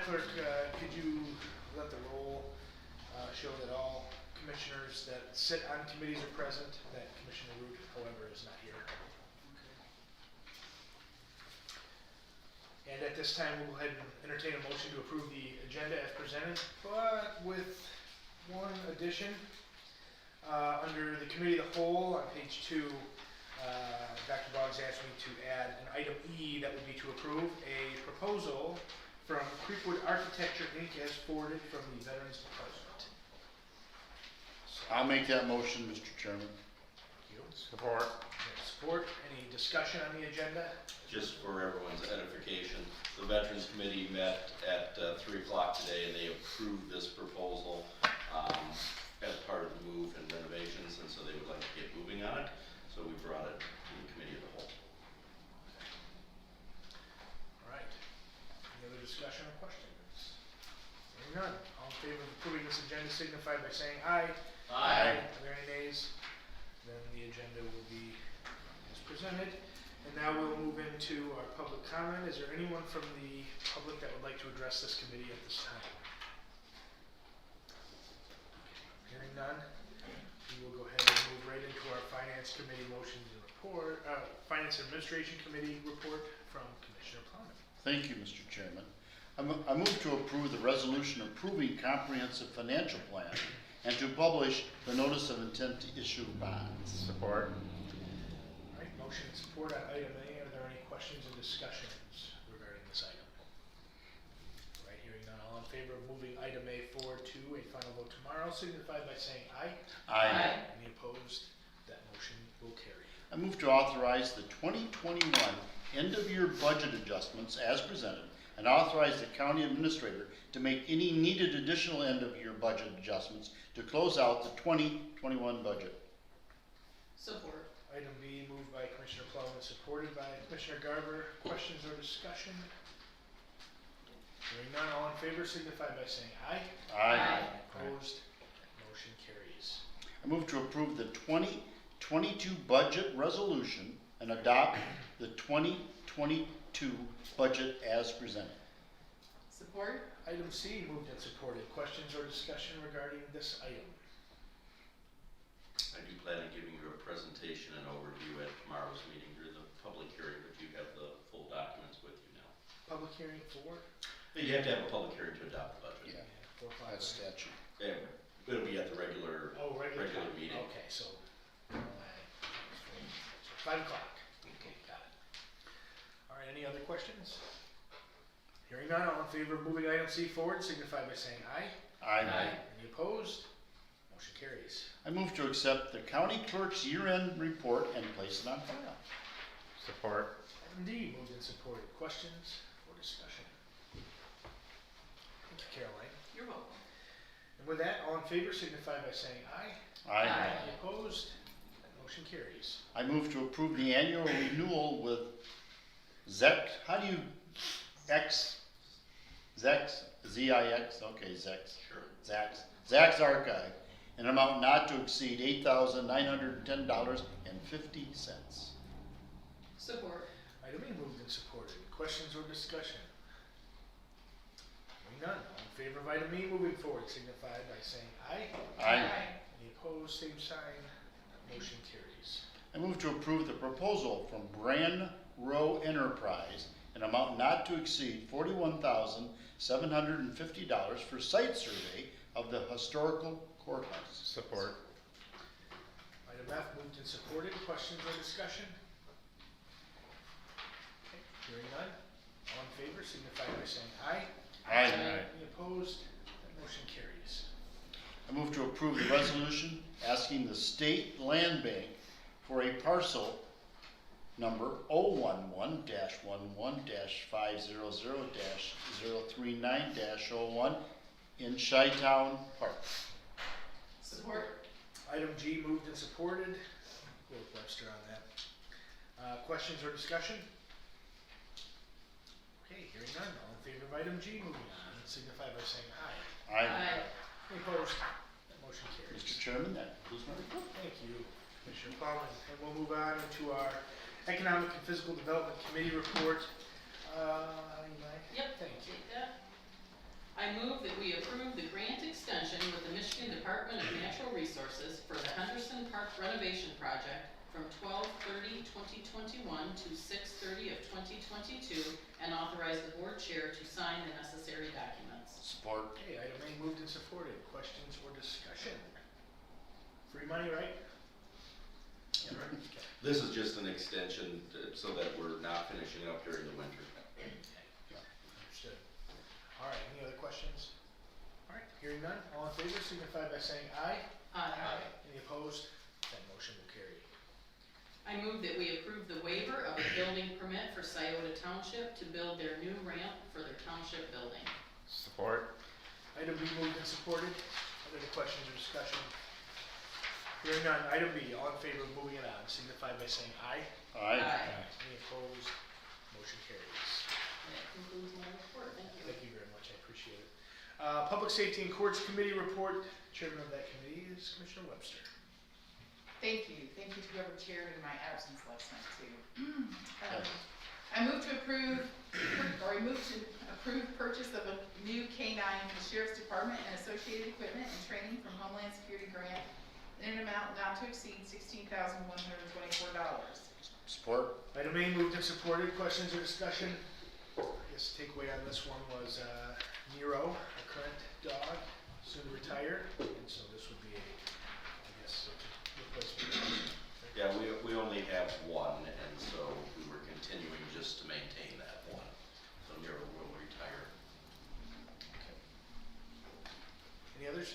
Clerk, could you let the roll show that all commissioners that sit on committees are present, that Commissioner Root, however, is not here. And at this time, we'll go ahead and entertain a motion to approve the agenda as presented, but with one addition. Under the committee of the whole, on page 2, Dr. Boggs asked me to add an item E that would be to approve a proposal from Creekwood Architecture, Inc. as forwarded from the Veterans Department. I'll make that motion, Mr. Chairman. Thank you. Support. Support. Any discussion on the agenda? Just for everyone's edification, the Veterans Committee met at 3 o'clock today and they approved this proposal as part of the move and renovations, and so they would like to get moving on it. So we brought it to the committee of the whole. All right. Any other discussion or questions? Hearing none. All in favor of approving this agenda signify by saying aye. Aye. Are there any nays? Then the agenda will be as presented. And now we'll move into our public comment. Is there anyone from the public that would like to address this committee at this time? Hearing none, we will go ahead and move right into our Finance Committee motions and report, Finance Administration Committee report from Commissioner Plowman. Thank you, Mr. Chairman. I move to approve the resolution approving comprehensive financial plan and to publish the notice of intent to issue bonds. Support. All right, motion and support on item A. Are there any questions or discussions regarding this item? All right, hearing none, all in favor of moving item A forward to a final vote tomorrow, signify by saying aye. Aye. Any opposed? That motion will carry. I move to authorize the 2021 end-of-year budget adjustments as presented and authorize the county administrator to make any needed additional end-of-year budget adjustments to close out the 2021 budget. Support. Item B, moved by Commissioner Plowman, supported by Commissioner Garber. Questions or discussion? Hearing none, all in favor signify by saying aye. Aye. Opposed? Motion carries. I move to approve the 2022 budget resolution and adopt the 2022 budget as presented. Support. Item C, moved and supported. Questions or discussion regarding this item? I do plan on giving you a presentation and overview at tomorrow's meeting during the public hearing, but you have the full documents with you now. Public hearing for? You have to have a public hearing to adopt the budget. Yeah. 4 o'clock. That's statute. Yeah, it'll be at the regular Regular meeting. Okay, so 5 o'clock. Okay, got it. All right, any other questions? Hearing none, all in favor of moving item C forward signify by saying aye. Aye. Any opposed? Motion carries. I move to accept the county clerk's year-end report and place it on file. Support. Item D, moved and supported. Questions or discussion? Thank you, Caroline. You're welcome. And with that, all in favor signify by saying aye. Aye. Any opposed? That motion carries. I move to approve the annual renewal with ZEX, how do you, ZEX, Z-I-X, okay, ZEX. Sure. Zach's Archive, an amount not to exceed $8,910.50. Support. Item E, moved and supported. Questions or discussion? Hearing none, all in favor of item E moving forward signify by saying aye. Aye. Any opposed, same sign. Motion carries. I move to approve the proposal from Bran Row Enterprise, an amount not to exceed $41,750 for site survey of the historical courthouse. Support. Item F, moved and supported. Questions or discussion? Okay, hearing none, all in favor signify by saying aye. Aye. Any opposed? That motion carries. I move to approve the resolution asking the state land bank for a parcel number 011-500-039-01 in Chi-Town Park. Support. Item G, moved and supported. Go with Webster on that. Questions or discussion? Okay, hearing none, all in favor of item G moving on, signify by saying aye. Aye. Any opposed? That motion carries. Mr. Chairman, that concludes my report. Thank you, Commissioner Plowman. And we'll move on into our Economic and Physical Development Committee report. Yep. Thank you. Take that. I move that we approve the grant extension with the Michigan Department of Natural Resources for the Henderson Park renovation project from 12/30/2021 to 6/30/2022, and authorize the board chair to sign the necessary documents. Support. Okay, item A moved and supported. Questions or discussion? Free money, right? Yeah, right. Okay. This is just an extension so that we're not finishing up during the winter. Okay, yeah, understood. All right, any other questions? All right, hearing none, all in favor signify by saying aye. Aye. Any opposed? That motion will carry. I move that we approve the waiver of a building permit for Scioto Township to build their new ramp for their township building. Support. Item B moved and supported. Are there any questions or discussion? Hearing none, item B, all in favor of moving it on signify by saying aye. Aye. Any opposed? Motion carries. And that concludes my report, thank you. Thank you very much, I appreciate it. Public Safety and Courts Committee report. Chairman of that committee is Commissioner Webster. Thank you to whoever chaired in my absence last night too. I move to approve purchase of a new K-9 for the Sheriff's Department and associated equipment and training from Homeland Security grant in an amount not to exceed $16,124. Support. Item A moved and supported. Questions or discussion? I guess the takeaway on this one was Nero, a current dog, soon to retire, and so this would be a, I guess, replacement. Yeah, we only have one, and so we were continuing just to maintain that one. So Nero will retire. Okay. Any others?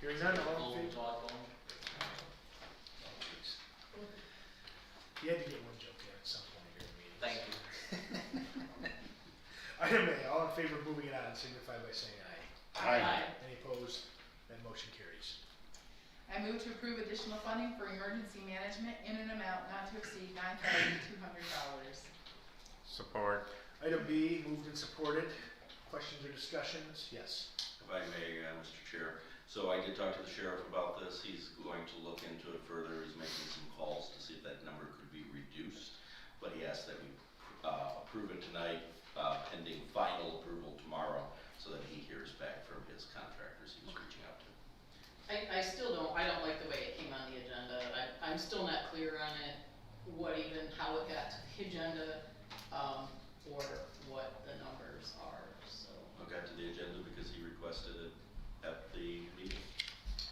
Hearing none, all in favor? Oh, please. You had to get one joke in at some point during the meeting. Thank you. Item A, all in favor of moving it on, signify by saying aye. Aye. Any opposed? That motion carries. I move to approve additional funding for emergency management in an amount not to exceed $9,200. Support. Item B, moved and supported. Questions or discussions? Yes. If I may, Mr. Chair. So I did talk to the sheriff about this. He's going to look into it further. He's making some calls to see if that number could be reduced. But he asked that we approve it tonight, pending final approval tomorrow, so that he hears back from his contractors he was reaching out to. I still don't, I don't like the way it came on the agenda. I'm still not clear on it, how it got to the agenda, or what the numbers are, so. I got to the agenda because he requested it at the meeting,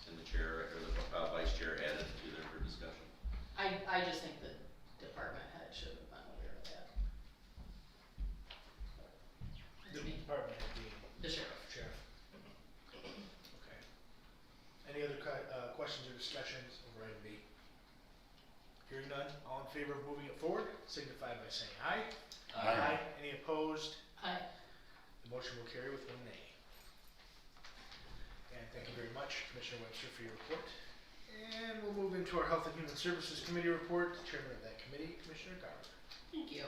and the chair, or the vice chair added it to there for discussion. I just think the department head should have been aware of that. The That's me. department head being The sheriff. sheriff. Okay. Any other questions or discussions over item B? Hearing none, all in favor of moving it forward, signify by saying aye. Aye. Any opposed? Aye. The motion will carry with one nay. And thank you very much, Commissioner Webster, for your report. And we'll move into our Health and Human Services Committee report. Chairman of that committee, Commissioner Garber. Thank you.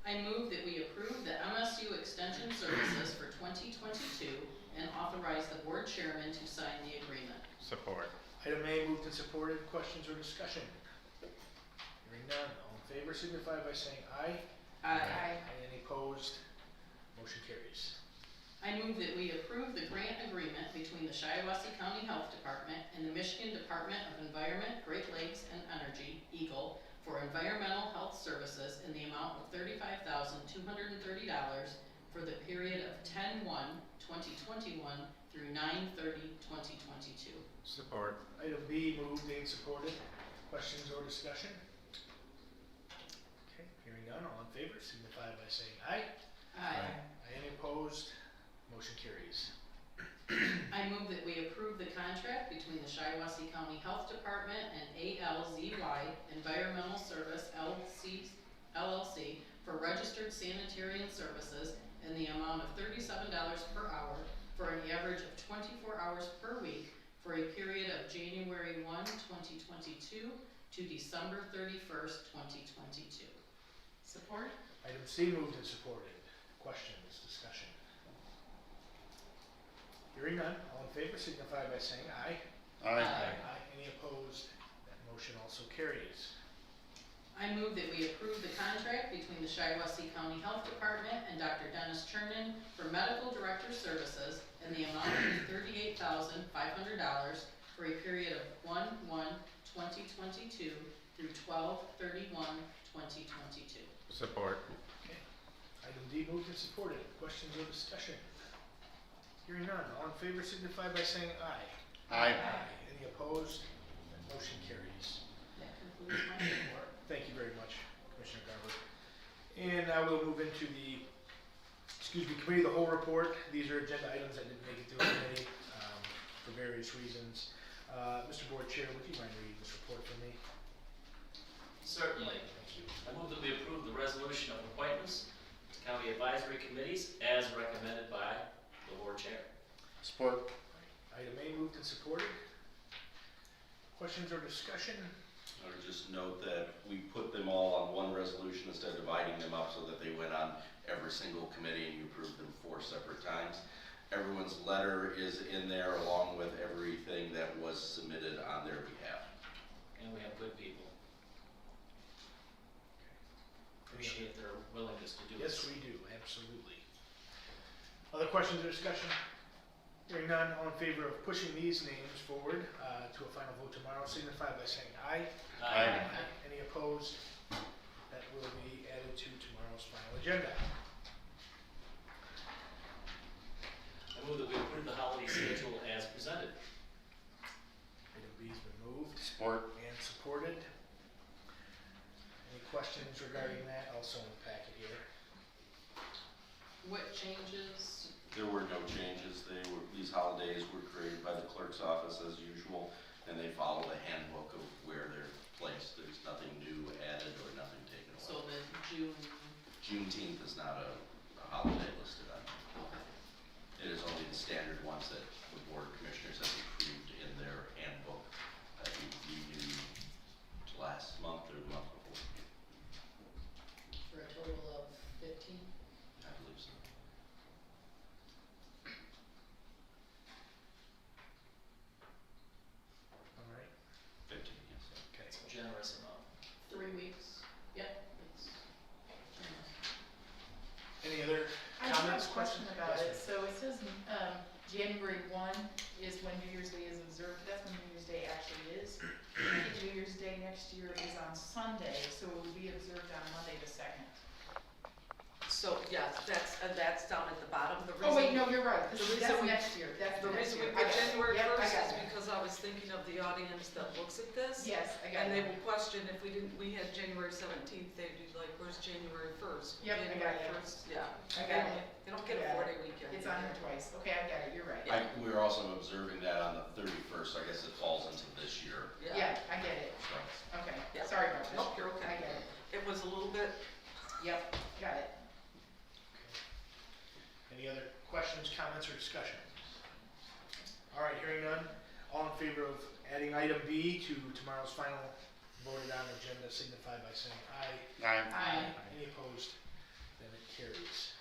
I move that we approve the MSU Extension Services for 2022 and authorize the board chairman to sign the agreement. Support. Item A moved and supported. Questions or discussion? Hearing none, all in favor signify by saying aye. Aye. Any opposed? Motion carries. I move that we approve the grant agreement between the Shiawassee County Health Department and the Michigan Department of Environment, Great Lakes, and Energy, EGLE, for environmental health services in the amount of $35,230 for the period of 10/1/2021 through 9/30/2022. Support. Item B moved and supported. Questions or discussion? Okay, hearing none, all in favor signify by saying aye. Aye. Any opposed? Motion carries. I move that we approve the contract between the Shiawassee County Health Department and ALZY Environmental Service LLC for registered sanitarian services in the amount of $37 per hour for an average of 24 hours per week for a period of January 1, 2022 to December 31st, 2022. Support? Item C moved and supported. Questions, discussion? Hearing none, all in favor signify by saying aye. Aye. Any opposed? That motion also carries. I move that we approve the contract between the Shiawassee County Health Department and Dr. Dennis Chernin for medical director services in the amount of $38,500 for a period of 1/1/2022 through 12/31/2022. Support. Okay. Item D moved and supported. Questions or discussion? Hearing none. All in favor signify by saying aye. Aye. Any opposed? That motion carries. That concludes my report. Thank you very much, Commissioner Garber. And now we'll move into the, committee of the whole report. These are agenda items that didn't make it to the committee, for various reasons. Mr. Board Chair, would you mind reading this report for me? Certainly. Thank you. I move that we approve the resolution of appointments to county advisory committees as recommended by the board chair. Support. Item A moved and supported. Questions or discussion? I would just note that we put them all on one resolution instead of dividing them up so that they went on every single committee and you approved them 4 separate times. Everyone's letter is in there along with everything that was submitted on their behalf. And we have good people. Appreciate their willingness to do this. Yes, we do, absolutely. Other questions or discussion? Hearing none, all in favor of pushing these names forward to a final vote tomorrow, signify by saying aye. Aye. Any opposed? That will be added to tomorrow's final agenda. I move that we approve the holiday schedule as presented. Item B has been moved Support. and supported. Any questions regarding that? Also in the packet here. What changes? There were no changes. These holidays were created by the clerk's office as usual, and they follow the handbook of where they're placed. There's nothing new added or nothing taken So away. the June, Juneteenth is not a holiday listed on here. okay. It is only the standard ones that the board of commissioners has approved in their handbook that we reviewed last month or the month before. For a total of 15? I believe so. All right. 15, yes. Okay. It's a generous amount. 3 weeks? Yep. It's generous. Any other I do have comments, a question questions? about Yes, it. So it says, January 1 is when New Year's Day is observed. That's when New Year's Day actually is. And New Year's Day next year is on Sunday, so it will be observed on Monday the 2nd. So, yes, that's down at the bottom. The Oh, wait, reason- no, you're right. the That's reason we- next year. That's The next reason we year. put I got it. January Yep, I first got is it. because I was thinking of the audience that looks at this. Yes, I got And they it. will question if we had January 17th, they'd be like, where's January 1st? Yep, I got January it. 1st, yeah. I got it. They don't get I a got 4-day weekend. It's on here twice. Okay, I got it. You're right. We're also observing that on the 31st, I guess it falls into this year. Yeah, I get it. So. Okay, Yeah. sorry about that. Nope, you're okay. I get it. It was a little bit, Yep, got it. Any other questions, comments, or discussion? All right, hearing none. All in favor of adding item B to tomorrow's final voted on agenda signify by saying aye. Aye. Any opposed? Then it carries.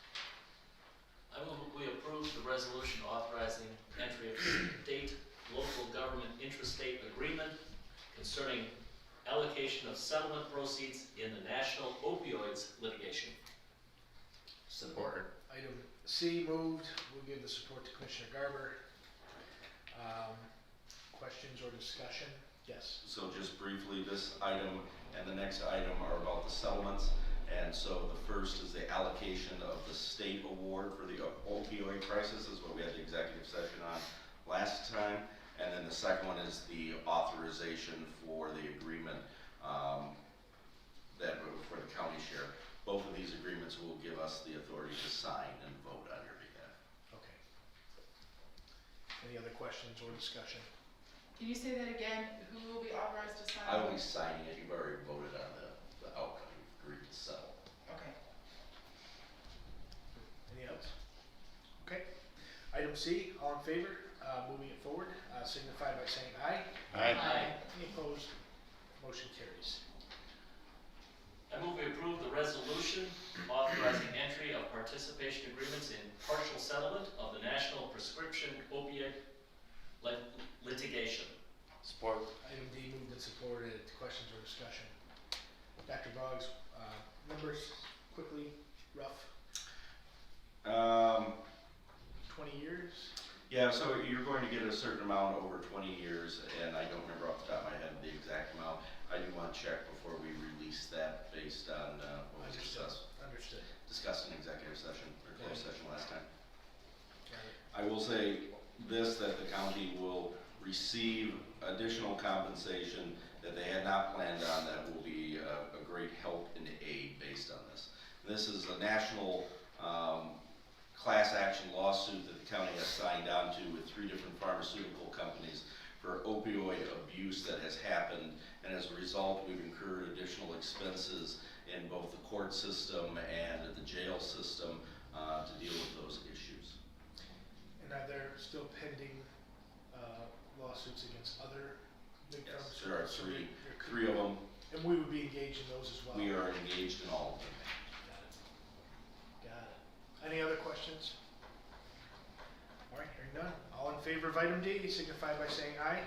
I move that we approve the resolution authorizing entry of state local government intrastate agreement concerning allocation of settlement proceeds in the national opioids litigation. Support. Item C moved. We'll give the support to Commissioner Garber. Questions or discussion? Yes. So just briefly, this item and the next item are about the settlements. And so the first is the allocation of the state award for the opioid crisis, is what we had the executive session on last time. And then the second one is the authorization for the agreement that for the county share. Both of these agreements will give us the authority to sign and vote on your behalf. Okay. Any other questions or discussion? Can you say that again? Who will be authorized to sign? I will be signing it. You've already voted on the outcome. You've agreed to settle. Okay. Any else? Okay. Item C, all in favor, moving it forward, signify by saying aye. Aye. Any opposed? Motion carries. I move we approve the resolution authorizing entry of participation agreements in partial settlement of the national prescription opiate litigation. Support. Item D moved and supported. Questions or discussion? Dr. Boggs, members, quick Yeah, so you're going to get a certain amount over 20 years, and I don't remember off the top of my head the exact amount. I do want to check before we release that based on what was Understood. discussed in executive session or closed session last time. Got it. I will say this, that the county will receive additional compensation that they had not planned on that will be a great help and aid based on this. This is a national class action lawsuit that the county has signed on to with 3 different pharmaceutical companies for opioid abuse that has happened, and as a result we've incurred additional expenses in both the court system and the jail system to deal with those issues. And are there still pending lawsuits against other big Yes, pharmaceutical? there are So three there could three of them. And we would be engaged in those as well? We are engaged in all of them. Got it. Got it. Any other questions? All right, hearing none. All in favor of item D, signify by saying aye.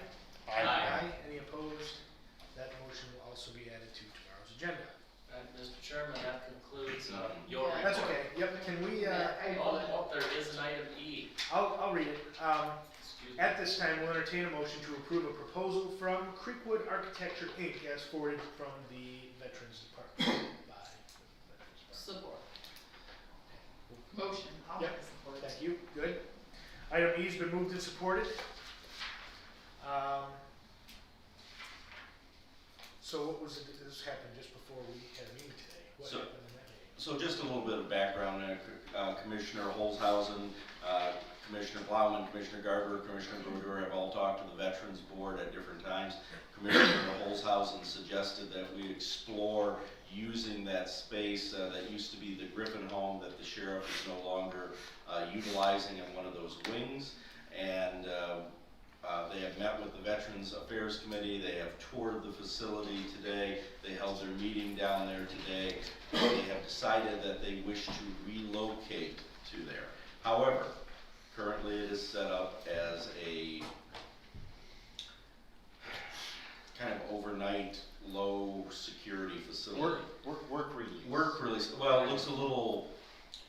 Aye. Any opposed? That motion will also be added to tomorrow's agenda. And Mr. Chairman, that concludes, your report. That's okay. Yep, can we, Oh, there is an item E. I'll read it. Excuse me. At this time, we'll entertain a motion to approve a proposal from Creekwood Architecture, Inc. as forwarded from the Veterans Department by the Veterans Department. Support. Motion, I'll Yep. make the support. Thank you, good. Item E's been moved and supported. So what was it, this happened just before we had a meeting today? What So- happened in that meeting? So just a little bit of background, Commissioner Holzhausen, Commissioner Plowman, Commissioner Garber, Commissioner Bruder have all talked to the Veterans Board at different times. Commissioner Holzhausen suggested that we explore using that space that used to be the Griffin home that the sheriff is no longer utilizing in one of those wings. And they have met with the Veterans Affairs Committee, they have toured the facility today, they held their meeting down there today. They have decided that they wish to relocate to there. However, currently it is set up as a kind of overnight, low security facility. Work release. Work release, well, it looks a little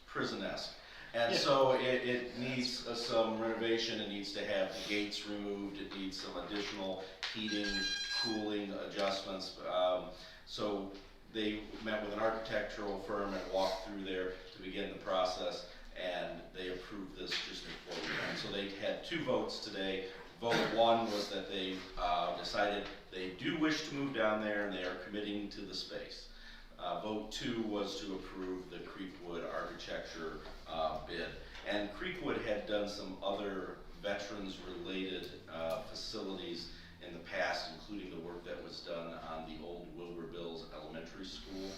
prison-esque. And Yeah. so it needs some renovation, it needs to have the gates removed, it needs some additional heating, cooling adjustments. So they met with an architectural firm and walked through there to begin the process, and they approved this just before we went. So they had 2 votes today. Vote 1 was that they decided they do wish to move down there and they are committing to the space. Vote 2 was to approve the Creekwood architecture bid. And Creekwood had done some other veterans-related facilities in the past, including the work that was done on the old Wilbur Bills Elementary School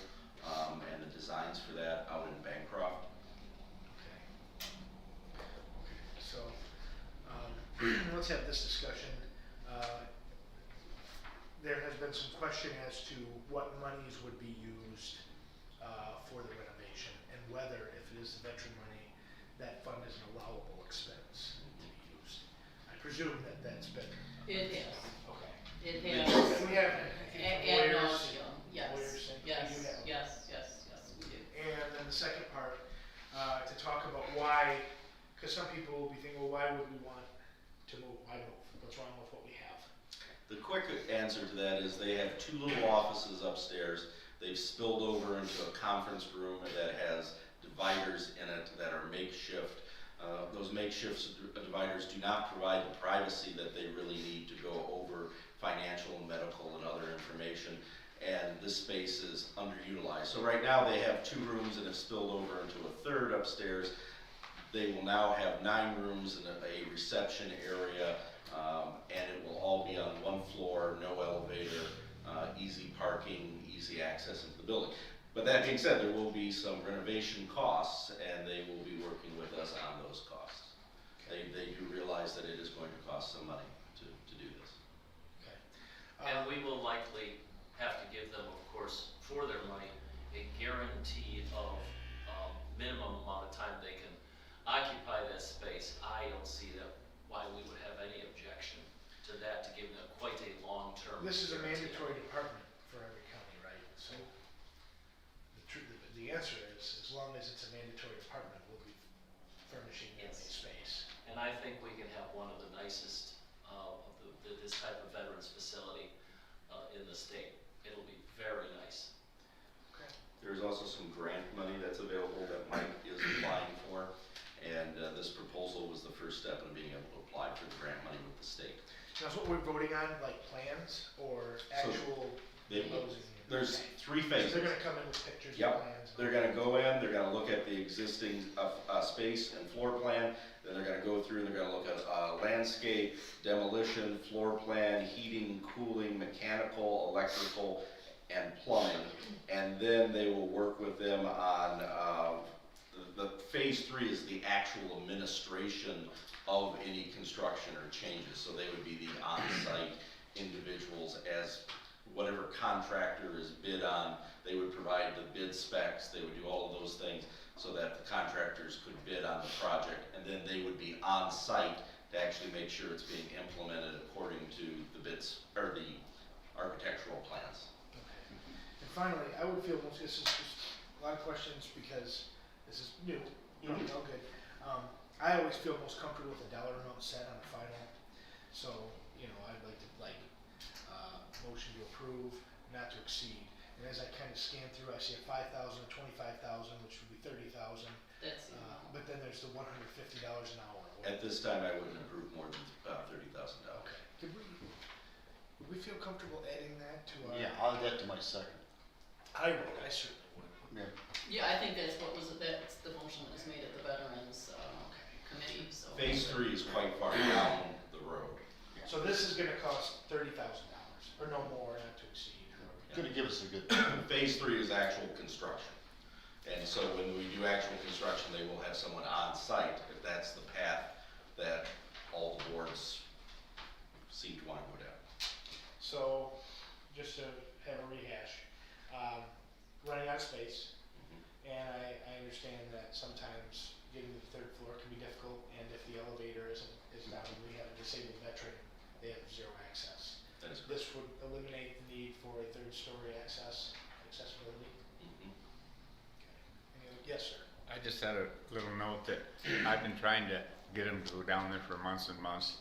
and the designs for that out in Bancroft. Okay. So, let's have this discussion. There has been some question as to what monies would be used for the renovation, and whether, if it is the veteran money, that fund is an allowable expense to be used. I presume that that's been. It is. Okay. It And has. we have, Ad lawyers, nauseam, yes, lawyers saying we yes, do have. yes, we do. And then the second part, to talk about why, because some people will be thinking, well, why would we want to move? Why move? What's wrong with what we have? The quick answer to that is they have 2 little offices upstairs. They've spilled over into a conference room that has dividers in it that are makeshift. Those makeshift dividers do not provide the privacy that they really need to go over financial and medical and other information, and this space is underutilized. So right now they have 2 rooms that have spilled over into a 3rd upstairs. They will now have 9 rooms and a reception area, and it will all be on 1 floor, no elevator, easy parking, easy access into the building. But that being said, there will be some renovation costs, and they will be working with us on those costs. They do realize that it is going to cost some money to do this. Okay. And we will likely have to give them, of course, for their money, a guarantee of minimum amount of time they can occupy that space. I don't see that, why we would have any objection to that, to give them quite a long-term This is a guarantee. mandatory department for every county, right? So the answer is, as long as it's a mandatory department, we'll be furnishing them a Yes. space. and I think we can have one of the nicest, this type of veterans facility, in the state. It'll be very nice. There's also some grant money that's available that Mike is applying for, and this proposal was the first step in being able to apply for the grant money with the state. Now, that's what we're voting on, like plans or actual They- proposing? There's Okay. 3 So phases. they're gonna come in with pictures and Yep, plans? they're gonna go in, they're gonna look at the existing space and floor plan, then they're gonna go through and they're gonna look at landscape, demolition, floor plan, heating, cooling, mechanical, electrical, and plumbing. And then they will work with them on, the phase 3 is the actual administration of any construction or changes. So they would be the on-site individuals as whatever contractor is bid on, they would provide the bid specs, they would do all of those things so that the contractors could bid on the project, and then they would be on site to actually make sure it's being implemented according to the bids, or the architectural plans. Okay. And finally, I would feel most, this is just a lot of questions because this is new, probably all good. I always feel most comfortable with a dollar amount set on a final, so, you know, I'd like to, motion to approve, not to exceed. And as I kind of scan through, I see a 5,000, 25,000, which would be 30,000. That's, But then there's the $150 an hour. At this time, I wouldn't approve more than $30,000. Okay. Would we feel comfortable adding that to our? Yeah, I'll add that to my second. I would, I certainly would. Yeah. yeah, I think that's the motion that was made at the Veterans, Committee, so. Phase 3 is quite far down the road. So this is gonna cost $30,000, or no more, not to exceed. Gonna give us a good. Phase 3 is actual construction. And so when we do actual construction, they will have someone on site, if that's the path that all the boards seem to want to go down. So, just to have a rehash, running out of space, and I understand that sometimes getting to the 3rd floor can be difficult, and if the elevator is down, we have a disabled veteran, they have 0 access. That is correct. This would eliminate the need for a 3rd-story accessibility. Mhm. Yes, sir. I just had a little note that I've been trying to get them to go down there for months and months.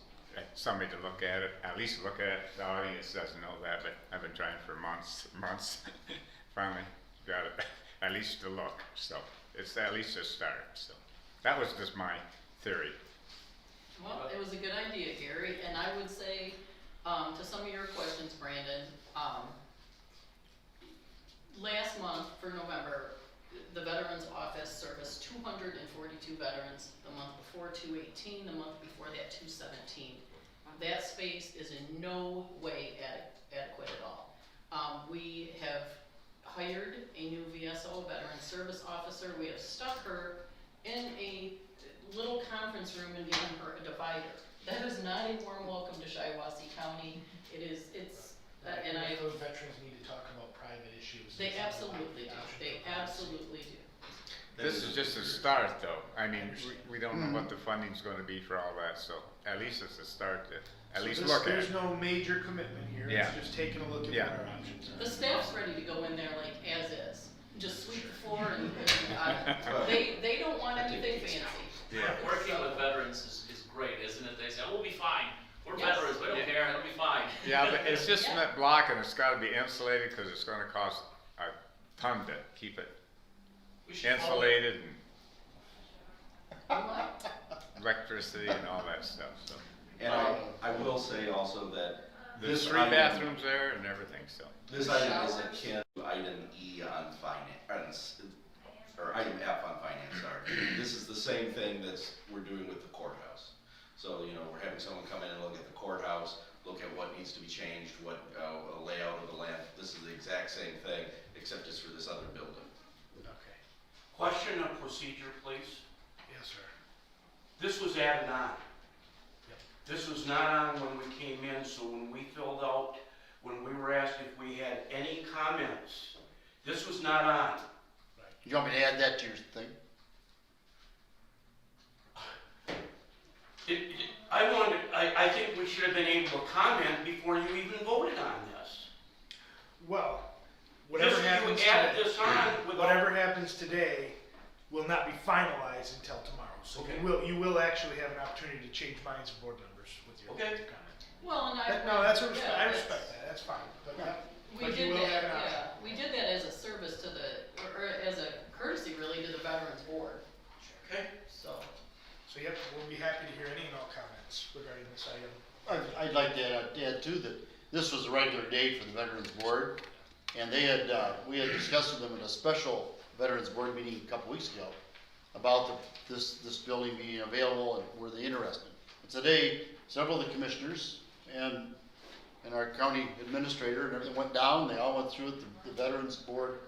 Somebody to look at it, at least look at it. The audience doesn't know that, but I've been trying for months. Finally got it, at least to look. So it's at least a start. So that was just my theory. Well, it was a good idea, Gary, and I would say, to some of your questions, Brandon, last month for November, the Veterans Office serviced 242 veterans, the month before 218, the month before that 217. That space is in no way adequate at all. We have hired a new VSO, Veteran Service Officer. We have stuck her in a little conference room and given her a divider. That is not a warm welcome to Shiawassee County. And If those veterans need to talk about private issues. they and something absolutely like do, the they option for privacy. absolutely do. This is just a start, though. I mean, we don't know what the funding's going to be for all that, so at least it's a start to at So least this- look at There's it. no major commitment here, Yeah. it's just taking a look at Yeah. what our options are. The staff's ready to go in there like as is, just sweep the floor and they don't want anything fancy. Yeah. Working with veterans is great, isn't it? They say, oh, we'll be fine. We're Yes. veterans, we don't Yeah. care, it'll be fine. Yeah, but it's just Yeah. cement block and it's got to be insulated because it's going to cost a ton to keep it We should follow- insulated and What? electricity and all that stuff. So And I will say also that there's this 3 item, bathrooms there and everything. So this item is Showers. akin to item E on finance, or item F on finance, sorry. This is the same thing we're doing with the courthouse. So, you know, we're having someone come in and look at the courthouse, look at what needs to be changed, what layout of the land. This is the exact same thing, except it's for this other building. Okay, Question of procedure, please. yes, sir. This was added on. Yep. This was not on when we came in, so when we filled out, when we were asked if we had any comments, this was not on. You want me to add that to your thing? I think we should have been able to comment before you even voted on this. Well, whatever happens You added today, this on without. whatever happens today, will not be finalized until tomorrow. So Okay. you will actually have an opportunity to change minds of board members with your Okay. comment. Well, and I. No, that's, yeah, I respect that, that's fine, but, We but you did will that, have an option. yeah, we did that as a service to the, or as a courtesy really to the Veterans Board, Okay. so. So yep, we'll be happy to hear any and all comments regarding this item. I'd like to add too, that this was a regular day for the Veterans Board, and they had, we had discussed with them at a special Veterans Board meeting a couple weeks ago about this building being available and were they interested. And today, several of the commissioners and our county administrator and everything went down, they all went through it, the Veterans Board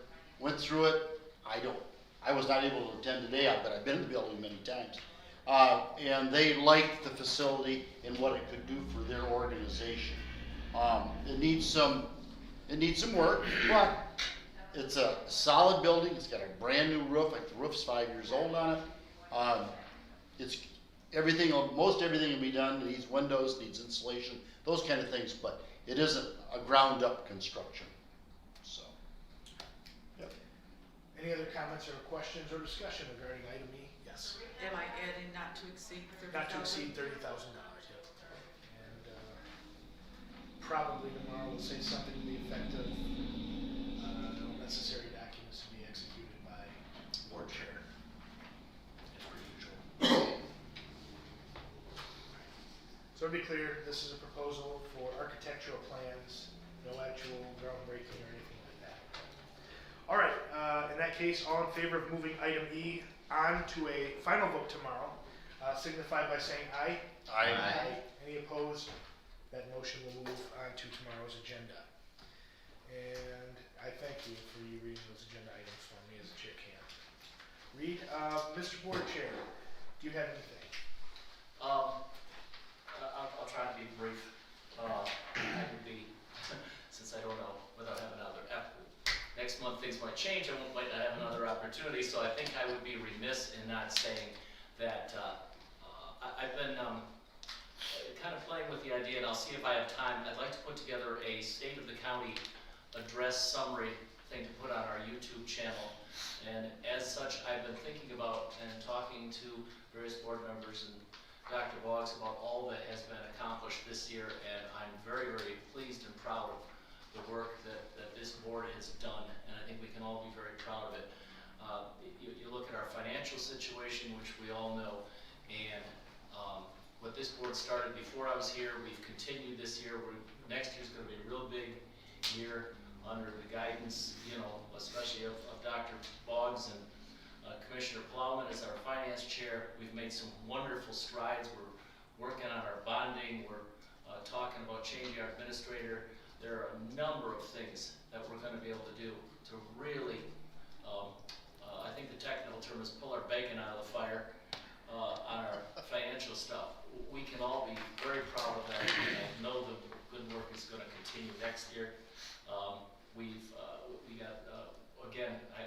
went through it. I was not able to attend today, but I've been in the building many times. And they liked the facility and what it could do for their organization. It needs some work, but it's a solid building. It's got a brand new roof, like the roof's 5 years old on it. It's everything, most everything will be done. It needs windows, needs insulation, those kind of things, but it isn't a ground up construction. So, yep. Any other comments or questions or discussion regarding item E? Yes. Am I adding not to exceed $30,000? Not to exceed $30,000, yep. And, probably tomorrow we'll say something to the effect of, no necessary documents to be executed by board chair. As per usual. So to be clear, this is a proposal for architectural plans, no actual groundbreaking or anything like that. All right, in that case, all in favor of moving item E on to a final vote tomorrow, signify by saying aye. Aye. Any opposed? That motion will move on to tomorrow's agenda. And I thank you for you reading those agenda items for me as a chair can. Reed, Mr. Board Chair, do you have anything? I'll try to be brief. I would be, since I don't know whether I'll have another, next month things might change, might not have another opportunity, so I think I would be remiss in not saying that, I've been, kind of playing with the idea, and I'll see if I have time. I'd like to put together a state of the county address summary thing to put on our YouTube channel. And as such, I've been thinking about and talking to various board members and Dr. Boggs about all that has been accomplished this year, and I'm very, very pleased and proud of the work that this board has done, and I think we can all be very proud of it. You look at our financial situation, which we all know, and what this board started before I was here, we've continued this year. Next year's going to be a real big year under the guidance, especially of Dr. Boggs and Commissioner Plowman as our finance chair. We've made some wonderful strides. We're working on our bonding. We're talking about changing our administrator. There are a number of things that we're going to be able to do to really, I think the technical term is pull our bacon out of the fire on our financial stuff. We can all be very proud of that, and I know the good work is going to continue next year. We got, again, I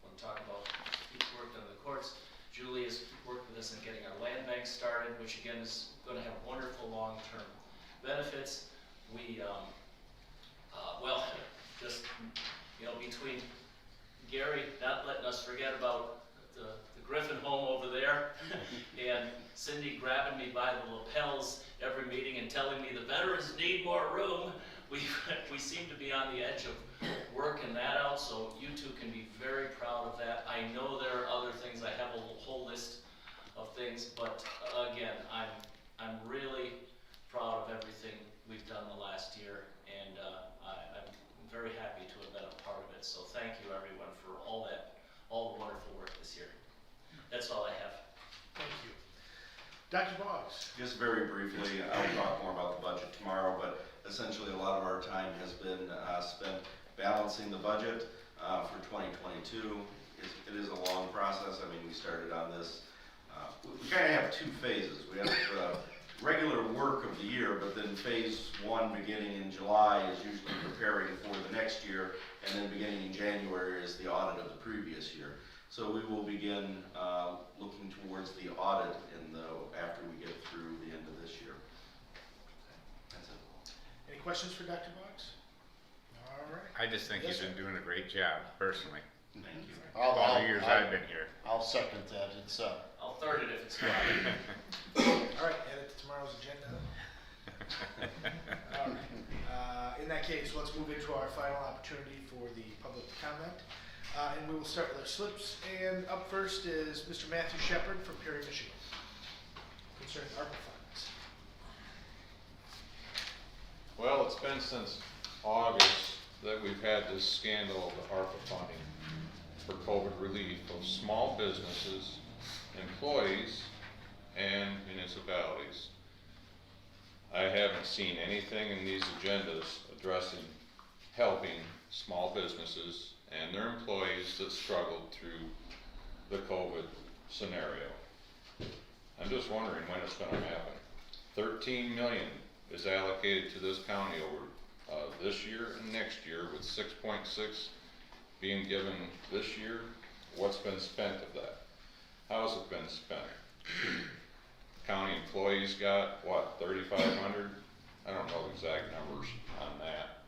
want to talk about who's worked on the courts. Julie has worked with us in getting our land bank started, which again is going to have wonderful long-term benefits. We, well, just, between Gary not letting us forget about the Griffin home over there, and Cindy grabbing me by the lapels every meeting and telling me the veterans need more room, we seem to be on the edge of working that out, so you two can be very proud of that. I know there are other things, I have a whole list of things, but again, I'm really proud of everything we've done the last year, and I'm very happy to have been a part of it, so thank you everyone for all the wonderful work this year. That's all I have. Thank you. Dr. Boggs? Just very briefly, I'll talk more about the budget tomorrow, but essentially a lot of our time has been spent balancing the budget for 2022. It is a long process. I mean, we started on this, we kind of have two phases. We have regular work of the year, but then phase one beginning in July is usually preparing for the next year, and then beginning in January is the audit of the previous year. So we will begin looking towards the audit after we get through the end of this year. That's it. Any questions for Dr. Boggs? All right. I just think Yes, you've been sir. doing a great job, personally. Thank you. All the years I've been here. I'll second that. It's, I'll third it if it's not. All right, add it to tomorrow's agenda. All right. In that case, let's move into our final opportunity for the public comment. And we will start with our slips. And up first is Mr. Matthew Shepard from Perry, Michigan, concerning ARPA funds. Well, it's been since August that we've had this scandal of the ARPA funding for COVID relief of small businesses, employees, and municipalities. I haven't seen anything in these agendas addressing helping small businesses and their employees that struggled through the COVID scenario. I'm just wondering when it's gonna happen. 13 million is allocated to this county over this year and next year, with 6.6 being given this year. What's been spent of that? How's it been spent? County employees got, what, 3,500? I don't know the exact numbers on that.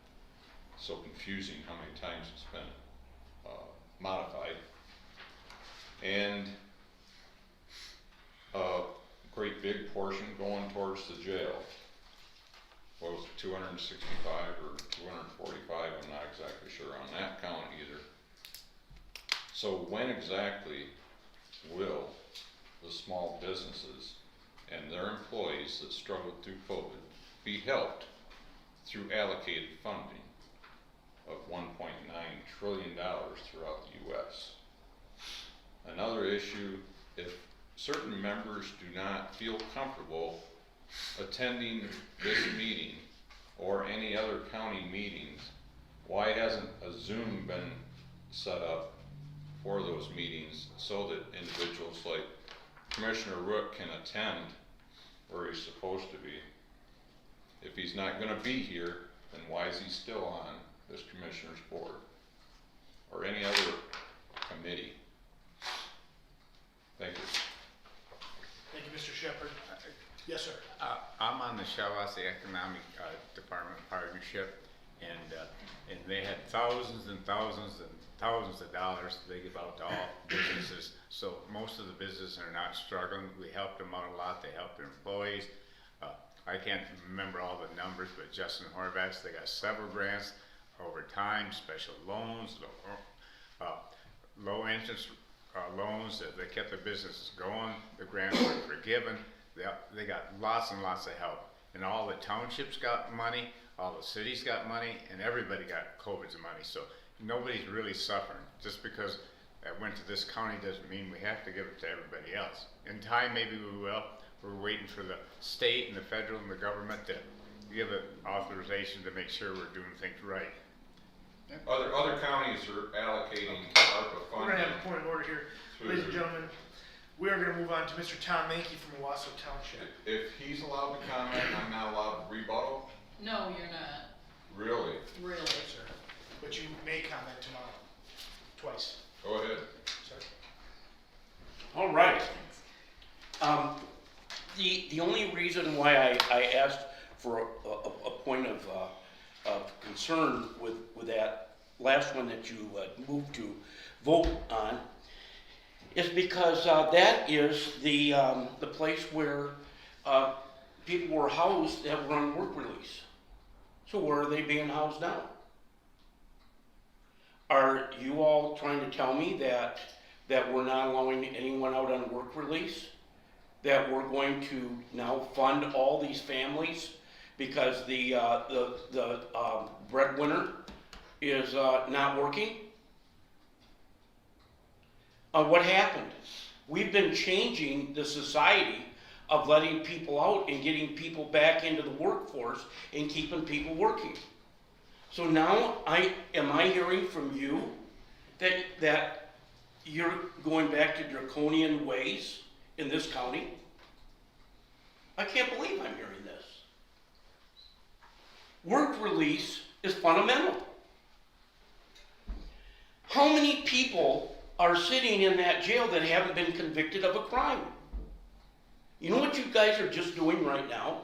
So confusing how many times it's been modified. And a great big portion going towards the jail. What was it, 265 or 245? I'm not exactly sure on that count either. So when exactly will the small businesses and their employees that struggled through COVID be helped through allocated funding of $1.9 trillion throughout the US? Another issue, if certain members do not feel comfortable attending this meeting or any other county meetings, why hasn't a Zoom been set up for those meetings so that individuals like Commissioner Rook can attend where he's supposed to be? If he's not going to be here, then why is he still on this commissioner's board or any other committee? Thank you. Thank you, Mr. Shepard. Yes, sir. I'm on the Shiawassee Economic Department Partnership, and they had thousands and thousands and thousands of dollars they give out to all businesses. So most of the businesses are not struggling. We helped them out a lot. They helped their employees. I can't remember all the numbers, but Justin Horvath's, they got several grants over time, special loans, low interest loans that they kept their businesses going. The grants were forgiven. They got lots and lots of help. And all the townships got money, all the cities got money, and everybody got COVID's money. So nobody's really suffering. Just because I went to this county doesn't mean we have to give it to everybody else. In time, maybe we will. We're waiting for the state and the federal and the government to give it authorization to make sure we're doing things right. Other counties are allocating ARPA funding. We're going to have a point of order here. Ladies and gentlemen, we are going to move on to Mr. Tom Mankey from Owasso Township. If he's allowed to comment, I'm not allowed to rebuttal? No, you're not, Really? really. Sir, but you may comment tomorrow, twice. Go ahead. Sir? All right. The only reason why I asked for a point of concern with that last one that you moved to vote on is because that is the place where people were housed that were on work release. So where are they being housed now? Are you all trying to tell me that we're not allowing anyone out on work release? That we're going to now fund all these families because the breadwinner is not working? What happened? We've been changing the society of letting people out and getting people back into the workforce and keeping people working. So now am I hearing from you that you're going back to draconian ways in this county? I can't believe I'm hearing this. Work release is fundamental. How many people are sitting in that jail that haven't been convicted of a crime? You know what you guys are just doing right now?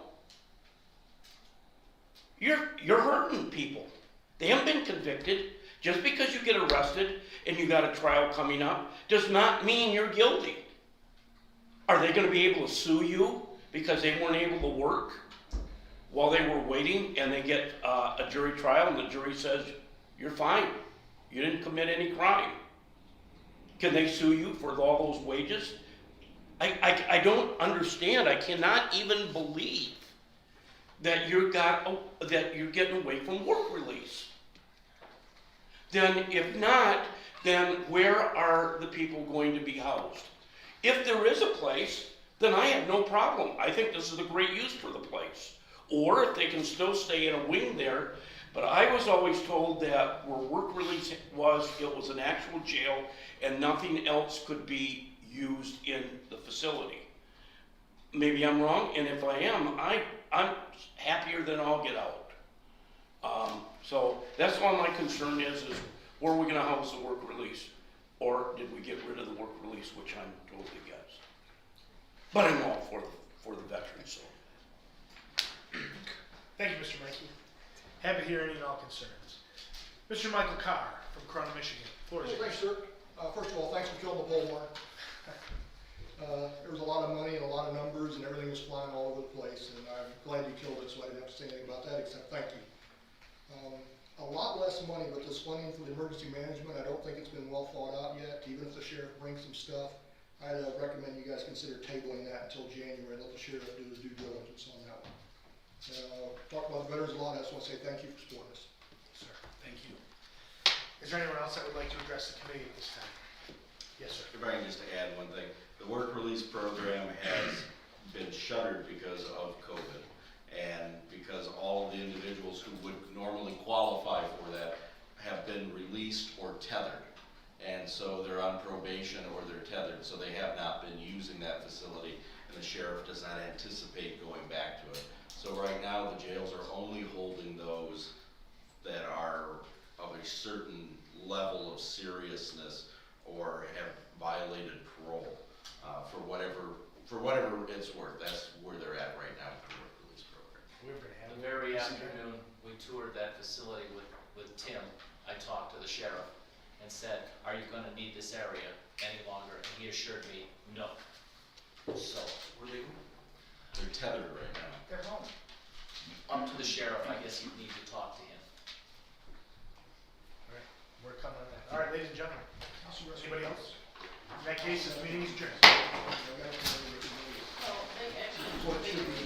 You're hurting people. They haven't been convicted. Just because you get arrested and you got a trial coming up does not mean you're guilty. Are they gonna be able to sue you because they weren't able to work while they were waiting and they get a jury trial and the jury says, you're fine, you didn't commit any crime? Can they sue you for all those wages? I don't understand. I cannot even believe that that you're getting away from work release. Then if not, then where are the people going to be housed? If there is a place, then I have no problem. I think this is a great use for the place. Or if they can still stay in a wing there, but I was always told that where work release was, it was an actual jail and nothing else could be used in the facility. Maybe I'm wrong, and if I am, I'm happier than I'll get out. So that's all my concern is where are we gonna house the work release? Or did we get rid of the work release, which I'm totally against. But I'm all for the veterans, so. Thank you, Mr. Mackey. Have a hearing in all concerns. Mr. Michael Carr from Corona, Michigan. Floor is yours. Thanks, sir. First of all, thanks for killing the poll barn. There was a lot of money and a lot of numbers and everything was flying all over the place, and I'm glad you killed it, so I didn't have to say anything about that except thank you. A lot less money with this funding for the emergency management. I don't think it's been well thought out yet. Even if the sheriff brings some stuff, I'd recommend you guys consider tabling that until January and let the sheriff do his due diligence on that one. Talk about the veterans a lot. I just want to say thank you for supporting us. Sir, thank you. Is there anyone else that would like to address the committee at this time? Yes, sir. If I can just add one thing, the work release program has been shuttered because of COVID. And because all of the individuals who would normally qualify for that have been released or tethered. And so they're on probation or they're tethered, so they have not been using that facility, and the sheriff does not anticipate going back to it. So right now, the jails are only holding those that are of a certain level of seriousness or have violated parole, for whatever it's worth. That's where they're at right now with the work release program. We're gonna have The very afternoon, we toured that facility with Tim. I talked to the sheriff and said, are you gonna need this area any longer? And he assured me, no. So, Were they? They're tethered right now. They're home. up to the sheriff, I guess you need to talk to him. All right, we're coming on that. All right, ladies and gentlemen, anybody else? In that case, this meeting is adjourned. So, they actually. What it should be.